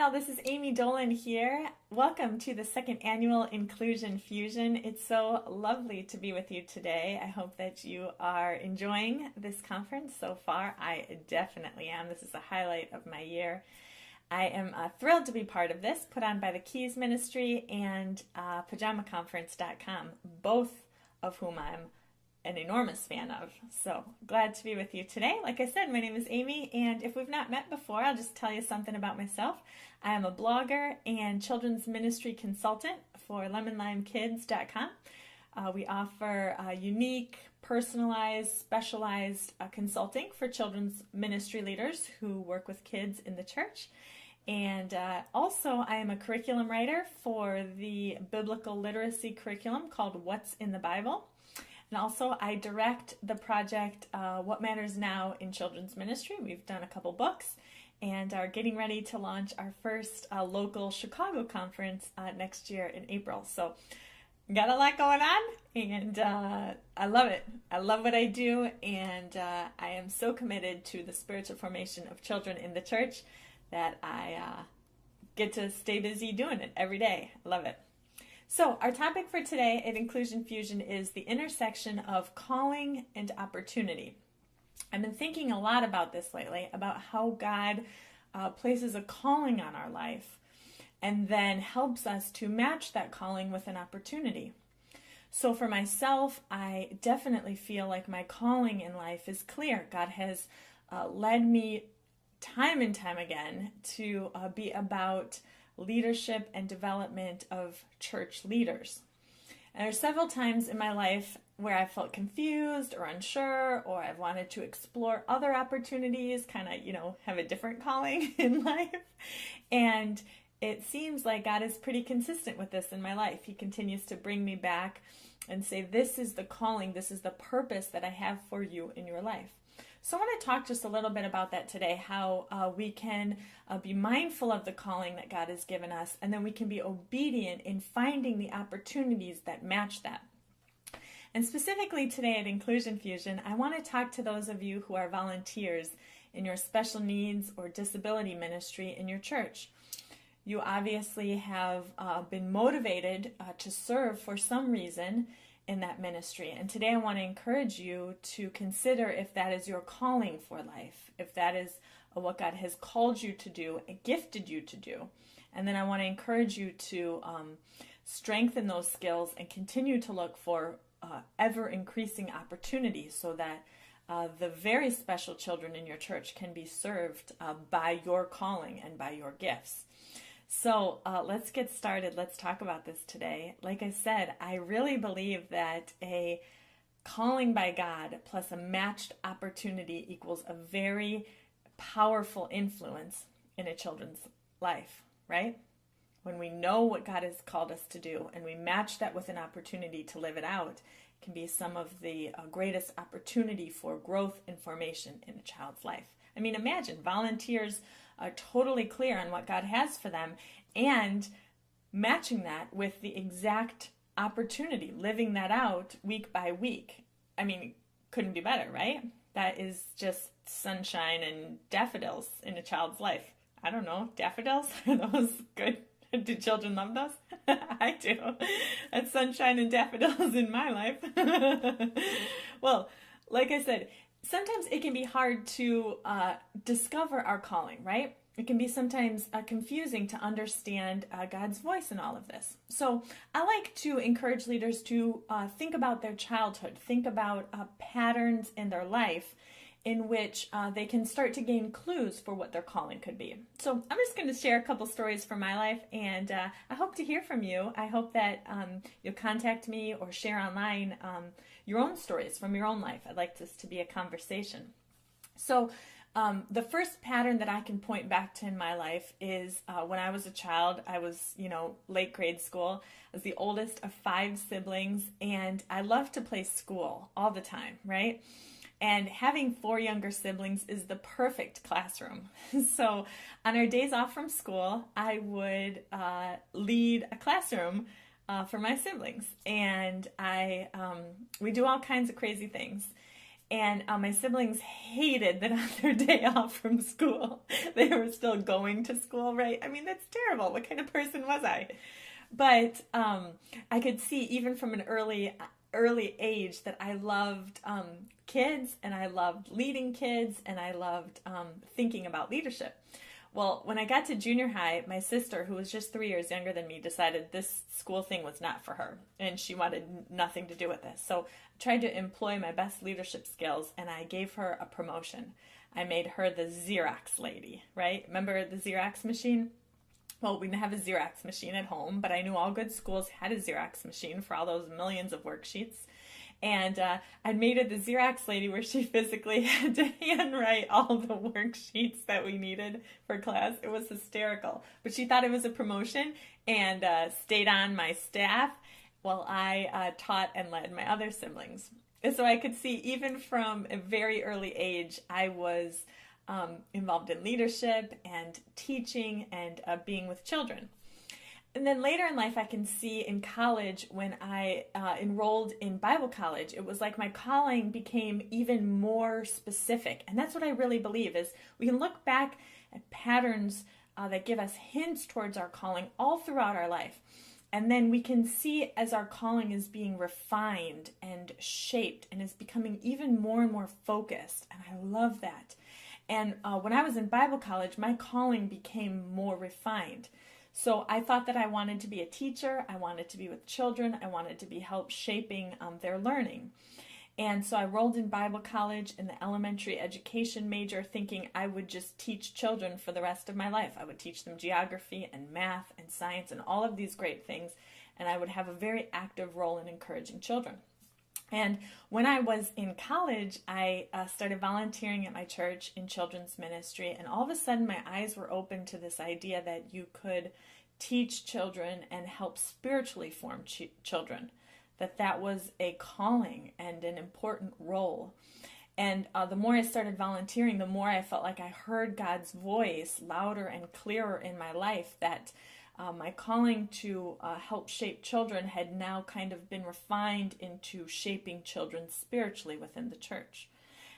Well, this is Amy Dolan here. Welcome to the second annual Inclusion Fusion. It's so lovely to be with you today. I hope that you are enjoying this conference so far. I definitely am. This is a highlight of my year. I am thrilled to be part of this, put on by the Keys Ministry and PajamaConference.com, both of whom I'm an enormous fan of. So glad to be with you today. Like I said, my name is Amy, and if we've not met before, I'll just tell you something about myself. I am a blogger and children's ministry consultant for lemonlimekids.com. We offer unique, personalized, specialized consulting for children's ministry leaders who work with kids in the church. And also, I am a curriculum writer for the biblical literacy curriculum called What's in the Bible. And also, I direct the project What Matters Now in Children's Ministry. We've done a couple books and are getting ready to launch our first local Chicago conference next year in April. So, got a lot going on, and I love it. I love what I do, and I am so committed to the spiritual formation of children in the church that I get to stay busy doing it every day. I love it. So our topic for today at Inclusion Fusion is the intersection of calling and opportunity. I've been thinking a lot about this lately, about how God places a calling on our life and then helps us to match that calling with an opportunity. So for myself, I definitely feel like my calling in life is clear. God has led me time and time again to be about leadership and development of church leaders. And there are several times in my life where I felt confused or unsure, or I've wanted to explore other opportunities, kind of, have a different calling in life. And it seems like God is pretty consistent with this in my life. He continues to bring me back and say, this is the calling, this is the purpose that I have for you in your life. So I want to talk just a little bit about that today, how we can be mindful of the calling that God has given us, and then we can be obedient in finding the opportunities that match that. And specifically today at Inclusion Fusion, I want to talk to those of you who are volunteers in your special needs or disability ministry in your church. You obviously have been motivated to serve for some reason in that ministry. And today I want to encourage you to consider if that is your calling for life, if that is what God has called you to do and gifted you to do. And then I want to encourage you to strengthen those skills and continue to look for ever increasing opportunities so that the very special children in your church can be served by your calling and by your gifts. So let's get started. Let's talk about this today. Like I said, I really believe that a calling by God plus a matched opportunity equals a very powerful influence in a children's life, right? When we know what God has called us to do and we match that with an opportunity to live it out, it can be some of the greatest opportunity for growth and formation in a child's life. I mean, imagine volunteers are totally clear on what God has for them and matching that with the exact opportunity, living that out week by week. I mean, couldn't be better, right? That is just sunshine and daffodils in a child's life. I don't know, daffodils? Are those good? Do children love those? I do. That's sunshine and daffodils in my life. Well, like I said, sometimes it can be hard to discover our calling, right? It can be sometimes confusing to understand God's voice in all of this. So I like to encourage leaders to think about their childhood, think about patterns in their life in which they can start to gain clues for what their calling could be. So I'm just going to share a couple stories from my life, and I hope to hear from you. I hope that you'll contact me or share online your own stories from your own life. I'd like this to be a conversation. So the first pattern that I can point back to in my life is when I was a child. I was, late grade school. I was the oldest of 5 siblings, and I loved to play school all the time, right? And having 4 younger siblings is the perfect classroom. So on our days off from school, I would lead a classroom for my siblings, and we do all kinds of crazy things. And my siblings hated that on their day off from school, they were still going to school, right? I mean, that's terrible. What kind of person was I? But I could see even from an early age that I loved kids, and I loved leading kids, and I loved thinking about leadership. Well, when I got to junior high, my sister, who was just 3 years younger than me, decided this school thing was not for her, and she wanted nothing to do with this. So I tried to employ my best leadership skills, and I gave her a promotion. I made her the Xerox lady, right? Remember the Xerox machine? Well, we didn't have a Xerox machine at home, but I knew all good schools had a Xerox machine for all those millions of worksheets. And I made it the Xerox lady where she physically had to handwrite all the worksheets that we needed for class. It was hysterical. But she thought it was a promotion and stayed on my staff while I taught and led my other siblings. And so I could see even from a very early age, I was involved in leadership and teaching and being with children. And then later in life, I can see in college when I enrolled in Bible college, it was like my calling became even more specific. And that's what I really believe is we can look back at patterns that give us hints towards our calling all throughout our life. And then we can see as our calling is being refined and shaped and is becoming even more and more focused. And I love that. And when I was in Bible college, my calling became more refined. So I thought that I wanted to be a teacher, I wanted to be with children, I wanted to be help shaping their learning. And so I enrolled in Bible college in the elementary education major, thinking I would just teach children for the rest of my life. I would teach them geography and math and science and all of these great things, and I would have a very active role in encouraging children. And when I was in college, I started volunteering at my church in children's ministry, and all of a sudden my eyes were open to this idea that you could teach children and help spiritually form children, that was a calling and an important role. And the more I started volunteering, the more I felt like I heard God's voice louder and clearer in my life, that my calling to help shape children had now kind of been refined into shaping children spiritually within the church.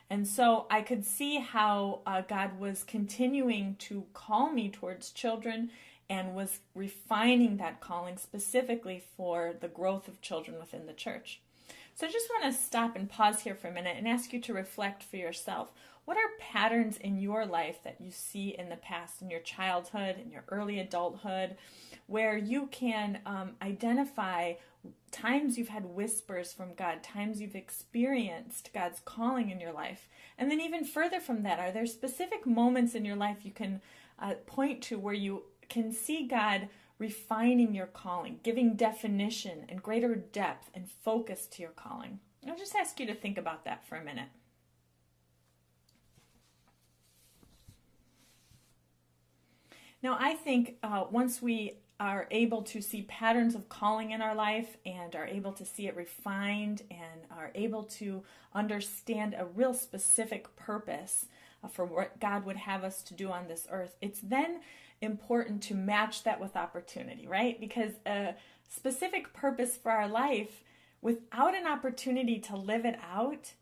And so I could see how God was continuing to call me towards children and was refining that calling specifically for the growth of children within the church. So I just want to stop and pause here for a minute and ask you to reflect for yourself. What are patterns in your life that you see in the past, in your childhood, in your early adulthood, where you can identify times you've had whispers from God, times you've experienced God's calling in your life? And then even further from that, are there specific moments in your life you can point to where you can see God refining your calling, giving definition and greater depth and focus to your calling? I'll just ask you to think about that for a minute. Now, I think once we are able to see patterns of calling in our life and are able to see it refined and are able to understand a real specific purpose for what God would have us to do on this earth, it's then important to match that with opportunity, right? Because a specific purpose for our life without an opportunity to live it out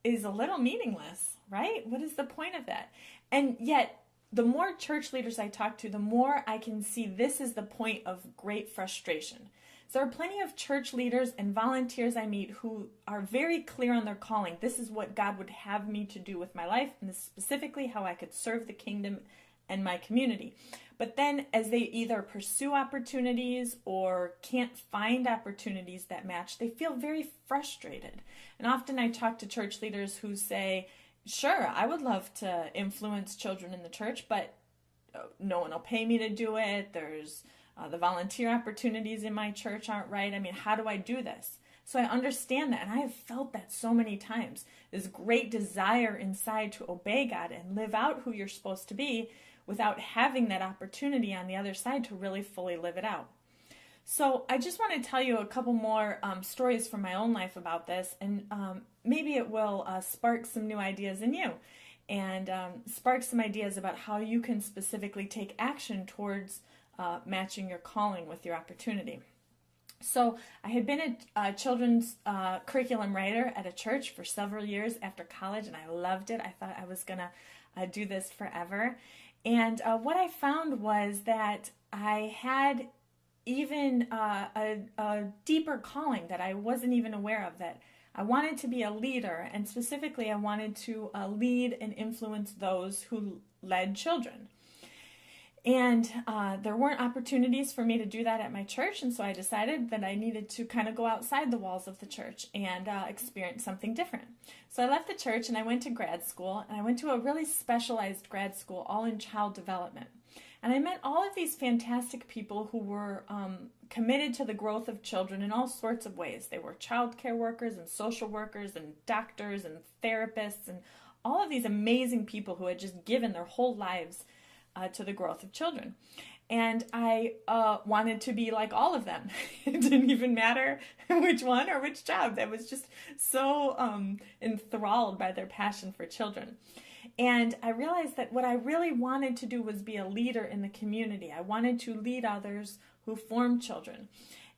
is a little meaningless, right? What is the point of that? And yet, the more church leaders I talk to, the more I can see this is the point of great frustration. So there are plenty of church leaders and volunteers I meet who are very clear on their calling. This is what God would have me to do with my life, and this is specifically how I could serve the kingdom and my community. But then as they either pursue opportunities or can't find opportunities that match, they feel very frustrated. And often I talk to church leaders who say, sure, I would love to influence children in the church, but no one will pay me to do it. There's the volunteer opportunities in my church aren't right. I mean, how do I do this? So I understand that, and I have felt that so many times. This great desire inside to obey God and live out who you're supposed to be without having that opportunity on the other side to really fully live it out. So I just want to tell you a couple more stories from my own life about this, and maybe it will spark some new ideas in you and spark some ideas about how you can specifically take action towards matching your calling with your opportunity. So I had been a children's curriculum writer at a church for several years after college, and I loved it. I thought I was going to do this forever. And what I found was that I had even a deeper calling that I wasn't even aware of, that I wanted to be a leader, and specifically I wanted to lead and influence those who led children. And there weren't opportunities for me to do that at my church, and so I decided that I needed to kind of go outside the walls of the church and experience something different. So I left the church and I went to grad school, and I went to a really specialized grad school all in child development. And I met all of these fantastic people who were committed to the growth of children in all sorts of ways. They were child care workers and social workers and doctors and therapists and all of these amazing people who had just given their whole lives to the growth of children. And I wanted to be like all of them. It didn't even matter which one or which job. I was just so enthralled by their passion for children. And I realized that what I really wanted to do was be a leader in the community. I wanted to lead others who formed children.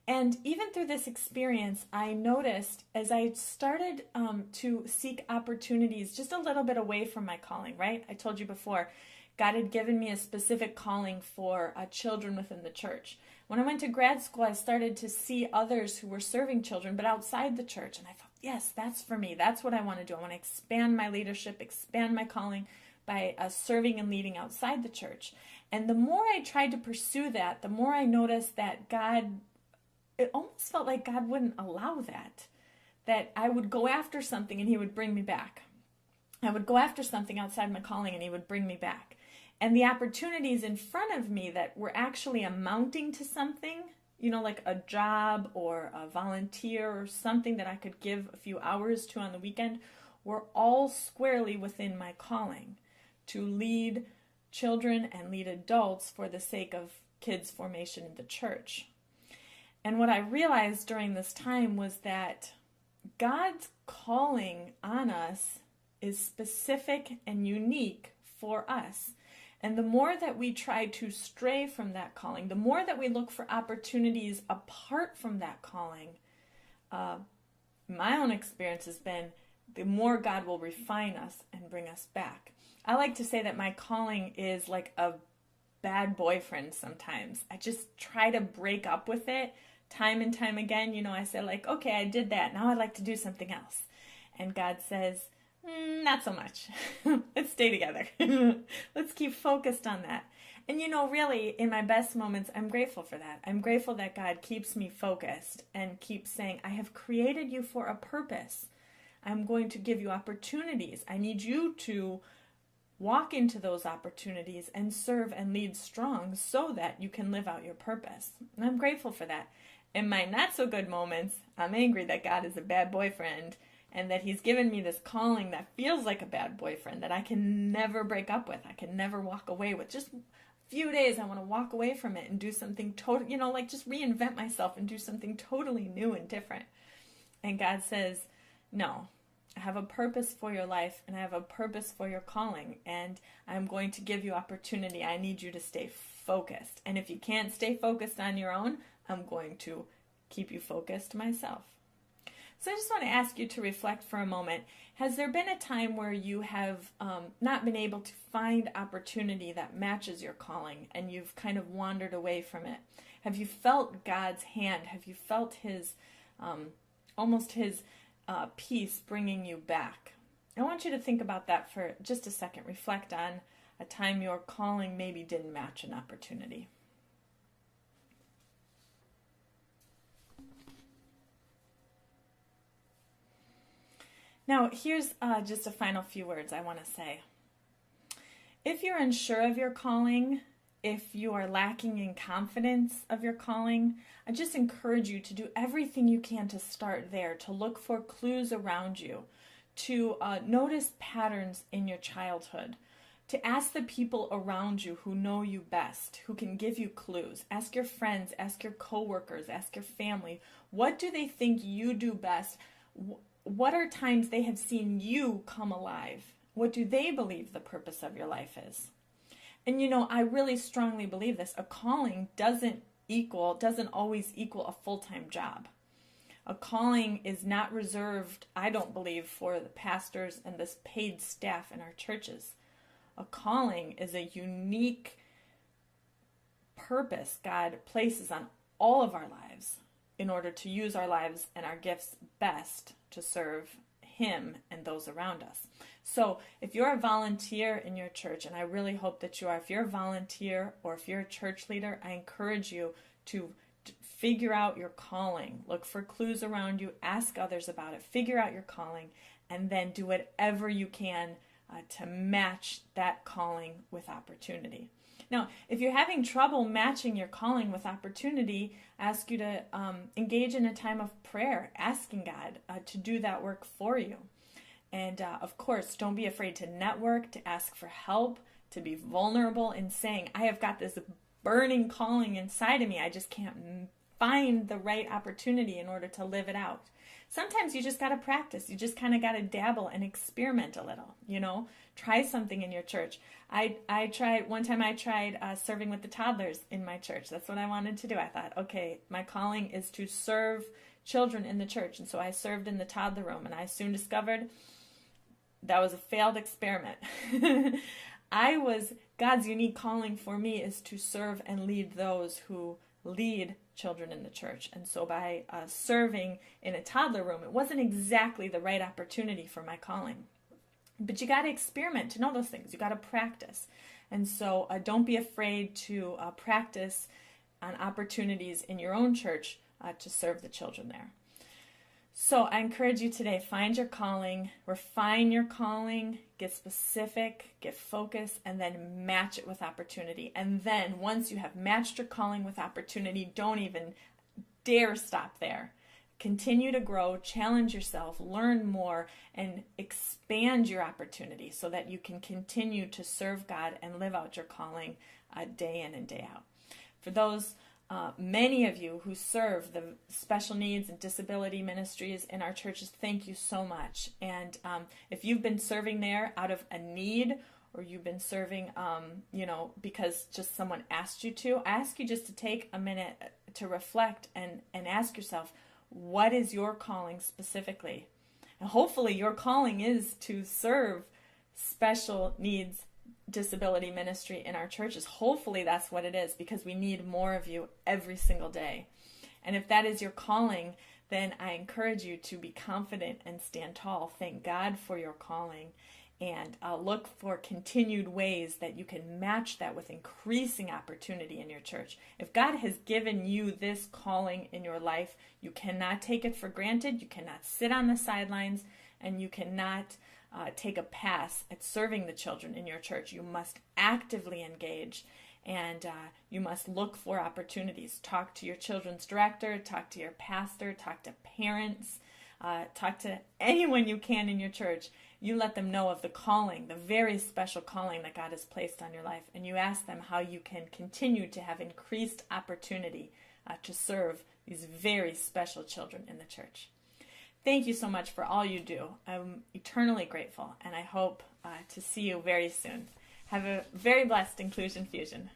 And even through this experience, I noticed as I started to seek opportunities just a little bit away from my calling, right? I told you before, God had given me a specific calling for children within the church. When I went to grad school, I started to see others who were serving children, but outside the church. And I thought, yes, that's for me. That's what I want to do. I want to expand my leadership, expand my calling by serving and leading outside the church. And the more I tried to pursue that, the more I noticed that it almost felt like God wouldn't allow that I would go after something and he would bring me back. I would go after something outside my calling and he would bring me back. And the opportunities in front of me that were actually amounting to something, like a job or a volunteer or something that I could give a few hours to on the weekend, were all squarely within my calling to lead children and lead adults for the sake of kids' formation in the church. And what I realized during this time was that God's calling on us is specific and unique for us. And the more that we try to stray from that calling, the more that we look for opportunities apart from that calling, my own experience has been the more God will refine us and bring us back. I like to say that my calling is like a bad boyfriend sometimes. I just try to break up with it time and time again. I say like, okay, I did that. Now I'd like to do something else. And God says, not so much. Let's stay together. Let's keep focused on that. And really, in my best moments, I'm grateful for that. I'm grateful that God keeps me focused and keeps saying, I have created you for a purpose. I'm going to give you opportunities. I need you to walk into those opportunities and serve and lead strong so that you can live out your purpose. And I'm grateful for that. In my not so good moments, I'm angry that God is a bad boyfriend and that he's given me this calling that feels like a bad boyfriend that I can never break up with. I can never walk away with. Just a few days, I want to walk away from it and do something totally, like just reinvent myself and do something totally new and different. And God says, no, I have a purpose for your life and I have a purpose for your calling. And I'm going to give you opportunity. I need you to stay focused. And if you can't stay focused on your own, I'm going to keep you focused myself. So I just want to ask you to reflect for a moment. Has there been a time where you have not been able to find opportunity that matches your calling and you've kind of wandered away from it? Have you felt God's hand? Have you felt his, almost his peace bringing you back? I want you to think about that for just a second. Reflect on a time your calling maybe didn't match an opportunity. Now, here's just a final few words I want to say. If you're unsure of your calling, if you are lacking in confidence of your calling, I just encourage you to do everything you can to start there, to look for clues around you, to notice patterns in your childhood, to ask the people around you who know you best, who can give you clues. Ask your friends, ask your coworkers, ask your family. What do they think you do best? What are times they have seen you come alive? What do they believe the purpose of your life is? And I really strongly believe this. A calling doesn't doesn't always equal a full-time job. A calling is not reserved, I don't believe, for the pastors and this paid staff in our churches. A calling is a unique purpose God places on all of our lives in order to use our lives and our gifts best to serve Him and those around us. So if you're a volunteer in your church, and I really hope that you are, if you're a volunteer or if you're a church leader, I encourage you to figure out your calling. Look for clues around you, ask others about it, figure out your calling, and then do whatever you can to match that calling with opportunity. Now, if you're having trouble matching your calling with opportunity, I ask you to engage in a time of prayer, asking God to do that work for you. And of course, don't be afraid to network, to ask for help, to be vulnerable in saying, I have got this burning calling inside of me. I just can't find the right opportunity in order to live it out. Sometimes you just got to practice. You just kind of got to dabble and experiment a little, try something in your church. One time I tried serving with the toddlers in my church. That's what I wanted to do. I thought, okay, my calling is to serve children in the church. And so I served in the toddler room, and I soon discovered that was a failed experiment. God's unique calling for me is to serve and lead those who lead children in the church. And so by serving in a toddler room, it wasn't exactly the right opportunity for my calling. But you got to experiment to know those things. You got to practice. And so don't be afraid to practice on opportunities in your own church to serve the children there. So I encourage you today, find your calling, refine your calling, get specific, get focused, and then match it with opportunity. And then once you have matched your calling with opportunity, don't even dare stop there. Continue to grow, challenge yourself, learn more, and expand your opportunity so that you can continue to serve God and live out your calling day in and day out. For those many of you who serve the special needs and disability ministries in our churches, thank you so much. And if you've been serving there out of a need, or you've been serving, because just someone asked you to, I ask you just to take a minute to reflect and ask yourself, what is your calling specifically? And hopefully your calling is to serve special needs disability ministry in our churches. Hopefully that's what it is, because we need more of you every single day. And if that is your calling, then I encourage you to be confident and stand tall. Thank God for your calling, and look for continued ways that you can match that with increasing opportunity in your church. If God has given you this calling in your life, you cannot take it for granted. You cannot sit on the sidelines, and you cannot take a pass at serving the children in your church. You must actively engage, and you must look for opportunities. Talk to your children's director, talk to your pastor, talk to parents, talk to anyone you can in your church. You let them know of the calling, the very special calling that God has placed on your life, and you ask them how you can continue to have increased opportunity to serve these very special children in the church. Thank you so much for all you do. I'm eternally grateful, and I hope to see you very soon. Have a very blessed Inclusion Fusion.